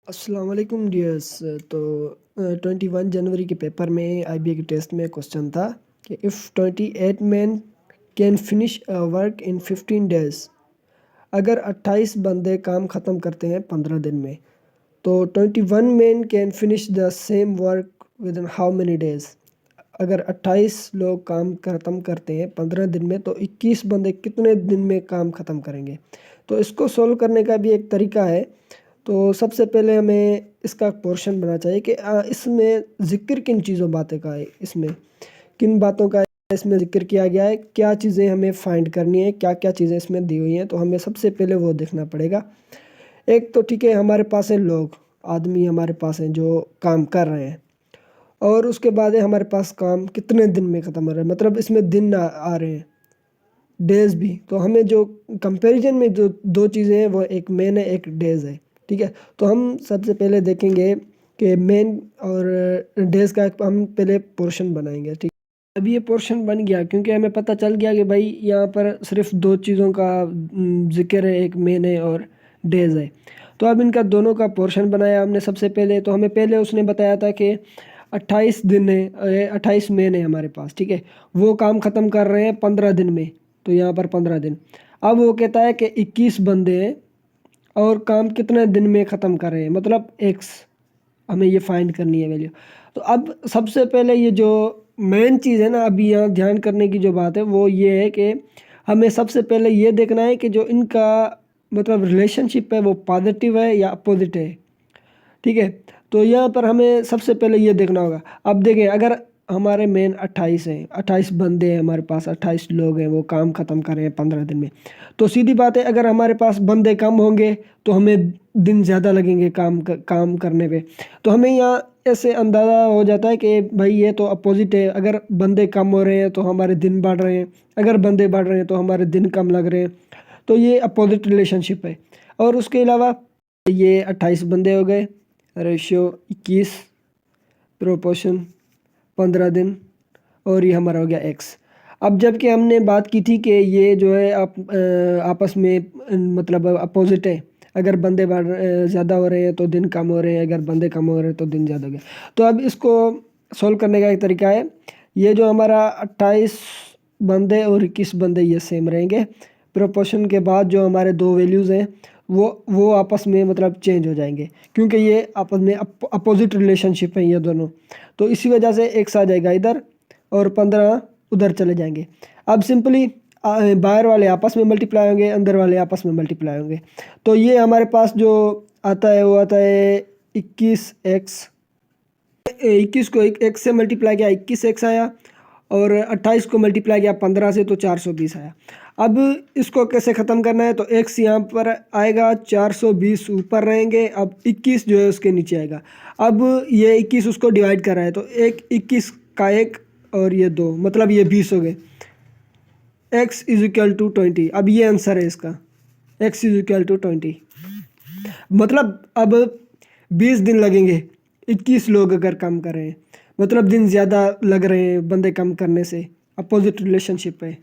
अस्सलाम वालेकुम डियर्स। तो 21 जनवरी के पेपर में आईबीए के टेस्ट में क्वेश्चन था कि if 28 man can finish work in 15 days, अगर 28 बंदे काम ख़त्म करते हैं 15 दिन में, तो 21 man can finish the same work with in how many days. अगर 28 लोग काम ख़त्म करते हैं 15 दिन में, तो 21 बंदे कितने दिन में काम ख़त्म करेंगे। तो इसको सोल्व करने का भी एक तरीका है। तो सबसे पहले हमें इसका पोर्शन बनाना चाहिए कि इसमें ज़िक्र किन चीज़ों बातें का है, इसमें किन बातों का इसमें ज़िक्र किया गया है, क्या चीज़ें हमें फाइंड करनी है, क्या क्या चीज़ें इसमें दी हुई हैं। तो हमें सबसे पहले वो देखना पड़ेगा। एक तो ठीक है, हमारे पास है लोग, आदमी हमारे पास हैं जो काम कर रहे हैं, और उसके बाद है हमारे पास काम कितने दिन में ख़त्म हो रहा है, मतलब इसमें दिन आ रहे हैं, डेज़ भी। तो हमें जो कंपैरिजन में जो दो चीज़ें हैं, वो एक मेन है, एक डेज़ है। ठीक है, तो हम सबसे पहले देखेंगे कि मेन और डेज़ का हम पहले पोर्शन बनाएंगे। ठीक, अभी ये पोर्शन बन गया क्योंकि हमें पता चल गया कि भाई यहाँ पर सिर्फ दो चीज़ों का जिक्र है, एक मेन है और डेज़ है। तो अब इनका दोनों का पोर्शन बनाया हमने सबसे पहले। तो हमें पहले उसने बताया था कि 28 दिन है, 28 मेन है हमारे पास। ठीक है, वो काम ख़त्म कर रहे हैं 15 दिन में, तो यहाँ पर 15 दिन। अब वो कहता है कि 21 बंदे हैं और काम कितने दिन में ख़त्म कर रहे हैं, मतलब एक्स, हमें ये फाइंड करनी है वैल्यू। तो अब सबसे पहले ये जो मेन चीज़ है ना, अभी यहाँ ध्यान करने की जो बात है वो ये है कि हमें सबसे पहले ये देखना है कि जो इनका मतलब रिलेशनशिप है वो पॉजिटिव है या अपोजिट है। ठीक है, तो यहाँ पर हमें सबसे पहले ये देखना होगा। अब देखें, अगर हमारे मेन 28 हैं, 28 बंदे हैं हमारे पास, 28 लोग हैं, वो काम ख़त्म कर रहे हैं 15 दिन में, तो सीधी बात है अगर हमारे पास बंदे कम होंगे तो हमें दिन ज़्यादा लगेंगे काम करने पे। तो हमें यहाँ ऐसे अंदाज़ा हो जाता है कि भाई ये तो अपोजिट है। अगर बंदे कम हो रहे हैं तो हमारे दिन बढ़ रहे हैं, अगर बंदे बढ़ रहे हैं तो हमारे दिन कम लग रहे हैं। तो ये अपोजिट रिलेशनशिप है। और उसके अलावा ये 28 बंदे हो गए, रेशियो 21, प्रोपोर्शन 15 दिन, और ये हमारा हो गया एक्स। अब जबकि हमने बात की थी कि ये जो है आपस में मतलब अपोजिट है। अगर बंदे ज़्यादा हो रहे हैं तो दिन कम हो रहे हैं, अगर बंदे कम हो रहे हैं तो दिन ज़्यादा हो गए। तो अब इसको सोल्व करने का एक तरीका है, ये जो हमारा 28 बंदे और 21 बंदे ये सेम रहेंगे। प्रोपोर्शन के बाद जो हमारे दो वैल्यूज़ हैं वो आपस में मतलब चेंज हो जाएंगे, क्योंकि ये आपस में अपोजिट रिलेशनशिप है ये दोनों। तो इसी वजह से एक्स आ जाएगा इधर और 15 उधर चले जाएंगे। अब सिंपली बाहर वाले आपस में मल्टीप्लाई होंगे, अंदर वाले आपस में मल्टीप्लाई होंगे। तो ये हमारे पास जो आता है वो आता है 21x, 21 को एक्स से मल्टीप्लाई किया 21x आया, और 28 को मल्टीप्लाई किया 15 से तो 420 आया। अब इसको कैसे ख़त्म करना है, तो एक्स यहाँ पर आएगा, 420 ऊपर रहेंगे, अब 21 जो है उसके नीचे आएगा। अब ये 21 उसको डिवाइड कर रहा है, तो एक 21 का एक और ये दो, मतलब ये 20 हो गए। x is equal to 20। अब ये आंसर है इसका, x इज इक्वल टू 20। मतलब अब 20 दिन लगेंगे 21 लोग अगर कम कर रहे हैं, मतलब दिन ज़्यादा लग रहे हैं बंदे कम करने से। अपोजिट रिलेशनशिप है।